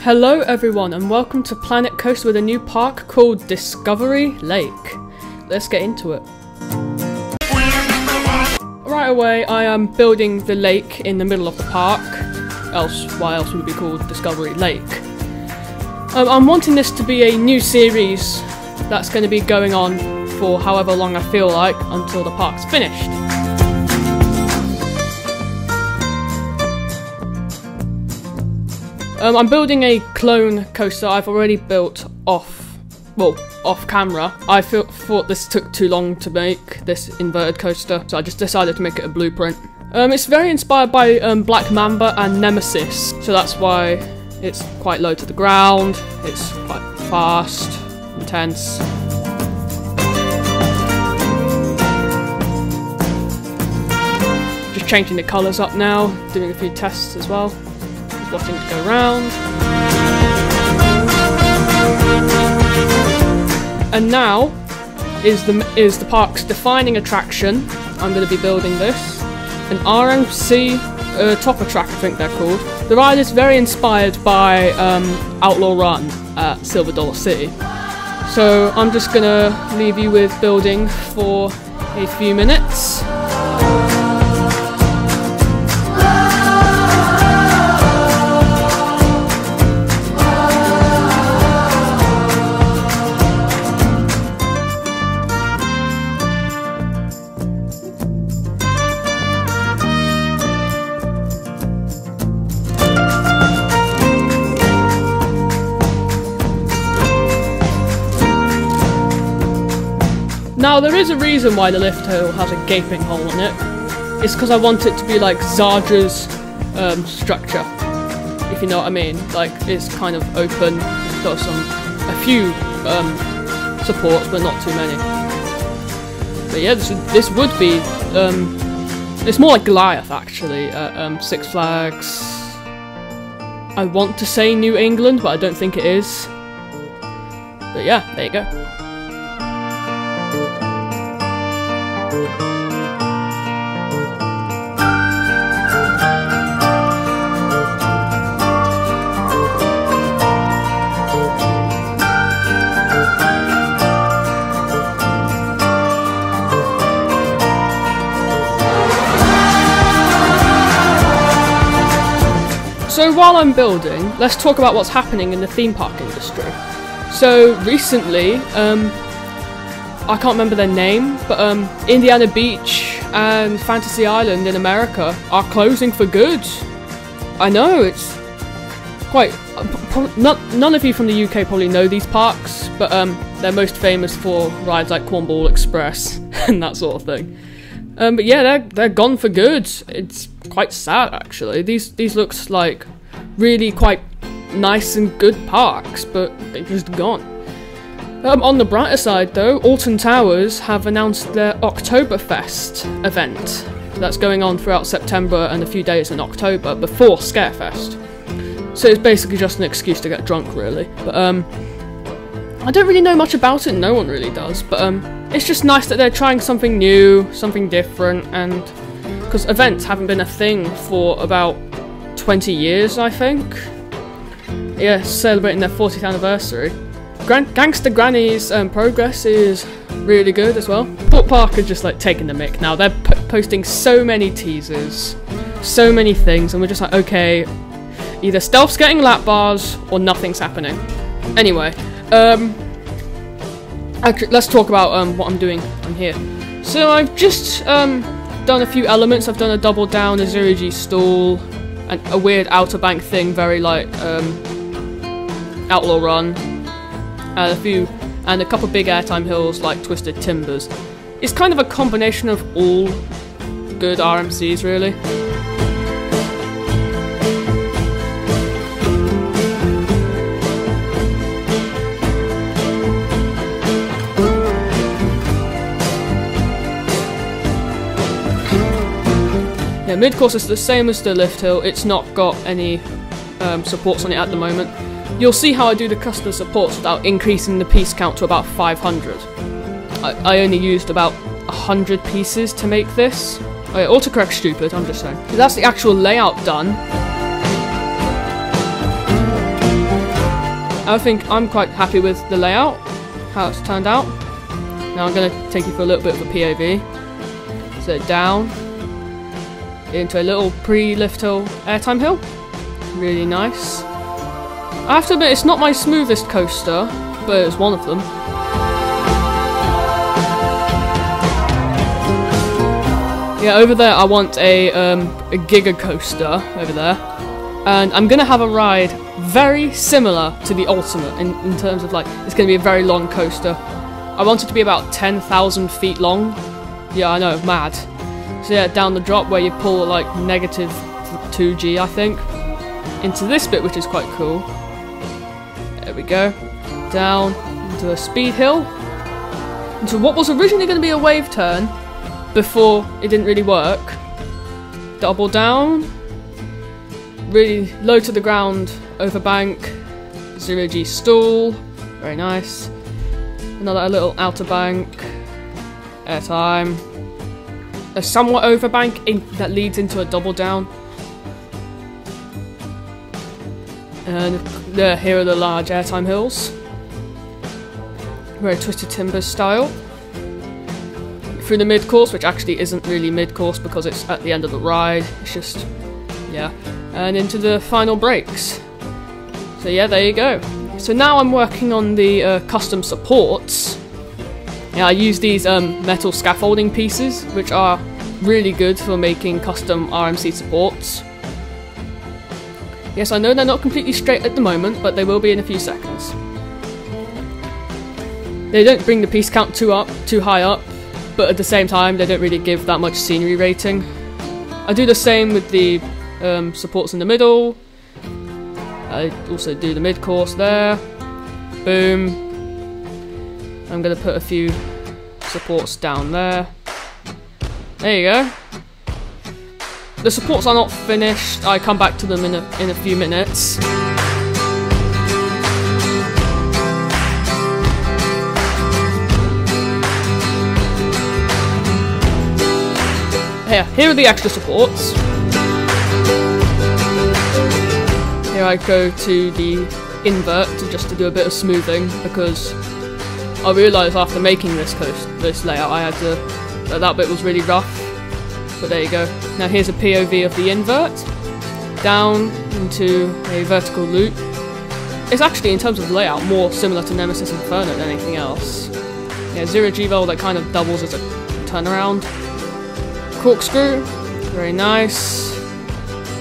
Hello everyone and welcome to Planet Coast with a new park called Discovery Lake. Let's get into it. Right away I am building the lake in the middle of the park, why else would it be called Discovery Lake? I'm wanting this to be a new series that's going to be going on for however long I feel like until the park's finished. I'm building a clone coaster I've already built off camera. I thought this took too long to make, this inverted coaster, so I just decided to make it a blueprint. It's very inspired by Black Mamba and Nemesis, so that's why it's quite low to the ground, it's quite fast, intense. Just changing the colours up now, doing a few tests as well. Watching it go round. And now is the park's defining attraction. I'm going to be building this. An RMC topper track, I think they're called. The ride is very inspired by Outlaw Run at Silver Dollar City. So I'm just going to leave you with building for a few minutes. Now there is a reason why the lift hill has a gaping hole in it. It's because I want it to be like Zarja's structure, if you know what I mean. Like it's kind of open, it's got a few supports, but not too many. But yeah, this would be it's more like Goliath actually at Six Flags. I want to say New England, but I don't think it is. But yeah, there you go. So while I'm building, let's talk about what's happening in the theme park industry. So recently, I can't remember their name, but Indiana Beach and Fantasy Island in America are closing for good. I know, it's quite... none of you from the UK probably know these parks, but they're most famous for rides like Cornball Express and that sort of thing. But yeah, they're gone for good. It's quite sad actually. These looks like really quite nice and good parks, but they're just gone. On the brighter side though, Alton Towers have announced their Oktoberfest event. That's going on throughout September and a few days in October before Scarefest. So it's basically just an excuse to get drunk really. But I don't really know much about it, no one really does, but it's just nice that they're trying something new, something different, and because events haven't been a thing for about 20 years, I think. Yeah, celebrating their 40th anniversary. Gangster Granny's progress is really good as well. Port Park are just like taking the mick now. They're posting so many teasers, so many things, and we're just like, okay, either Stealth's getting lap bars or nothing's happening. Anyway, actually, let's talk about what I'm doing on here. So I've just done a few elements. I've done a double down, a zero G stool, and a weird outer bank thing, very like Outlaw Run, and a couple big airtime hills like Twisted Timbers. It's kind of a combination of all good RMCs, really. Yeah, mid-course is the same as the lift hill. It's not got any supports on it at the moment. You'll see how I do the custom supports without increasing the piece count to about 500. I only used about 100 pieces to make this. Oh yeah, autocorrect's stupid, I'm just saying. That's the actual layout done. I think I'm quite happy with the layout, how it's turned out. Now I'm going to take you for a little bit of a POV. So down into a little pre-lift hill, airtime hill. Really nice. I have to admit, it's not my smoothest coaster, but it's one of them. Yeah, over there I want a Giga coaster over there, and I'm gonna have a ride very similar to the Ultimate in terms of like it's gonna be a very long coaster. I want it to be about 10,000 feet long. Yeah, I know, mad. So yeah, down the drop where you pull like negative 2G, I think, into this bit, which is quite cool. There we go. Down into a speed hill, into what was originally going to be a wave turn before it didn't really work. Double down, really low to the ground, over bank, 0G stall, very nice. Another little outer bank, airtime, a somewhat over bank that leads into a double down. And here are the large airtime hills. Very Twisted Timbers style. Through the mid-course, which actually isn't really mid-course because it's at the end of the ride. It's just, yeah. And into the final brakes. So yeah, there you go. So now I'm working on the custom supports. Yeah, I use these metal scaffolding pieces, which are really good for making custom RMC supports. Yes, I know they're not completely straight at the moment, but they will be in a few seconds. They don't bring the piece count too high up, but at the same time they don't really give that much scenery rating. I do the same with the supports in the middle. I also do the mid-course there. Boom. I'm going to put a few supports down there. There you go. The supports are not finished. I come back to them in a few minutes. Here are the extra supports. Here I go to the invert just to do a bit of smoothing, because I realised after making this layout I had to that bit was really rough. But there you go. Now here's a POV of the invert, down into a vertical loop. It's actually, in terms of layout, more similar to Nemesis Inferno than anything else. Yeah, 0G roll that kind of doubles as a turnaround. Corkscrew, very nice.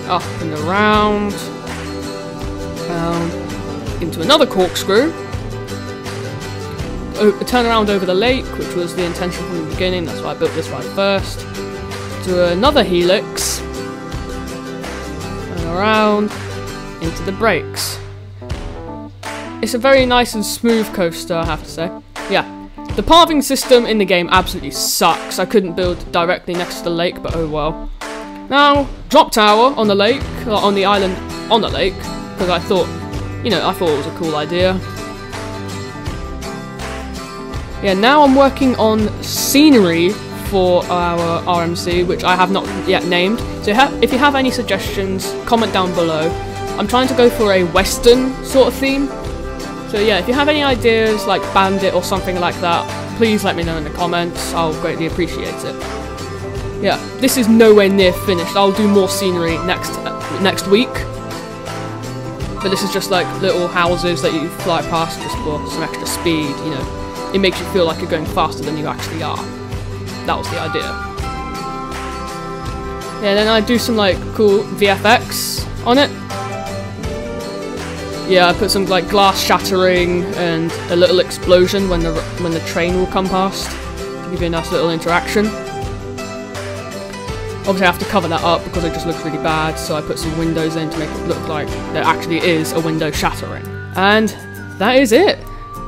Up and around. Down into another corkscrew. A turnaround over the lake, which was the intention from the beginning, that's why I built this ride first. To another helix, and around into the brakes. It's a very nice and smooth coaster, I have to say. Yeah, the pathing system in the game absolutely sucks. I couldn't build directly next to the lake, but oh well. Now, drop tower on the lake, on the island on the lake, because I thought it was a cool idea. Yeah, now I'm working on scenery for our RMC, which I have not yet named. So if you have any suggestions, comment down below. I'm trying to go for a western sort of theme. So yeah, if you have any ideas like Bandit or something like that, please let me know in the comments. I'll greatly appreciate it. Yeah, this is nowhere near finished. I'll do more scenery next week. But this is just like little houses that you fly past just for some extra speed, you know. It makes you feel like you're going faster than you actually are. That was the idea. Yeah, then I do some like cool VFX on it. Yeah, I put some like glass shattering and a little explosion when the train will come past to give you a nice little interaction. Obviously I have to cover that up because it just looks really bad, so I put some windows in to make it look like there actually is a window shattering. And that is it.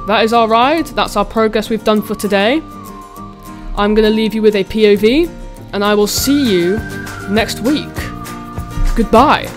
That is our ride. That's our progress we've done for today. I'm going to leave you with a POV, and I will see you next week. Goodbye.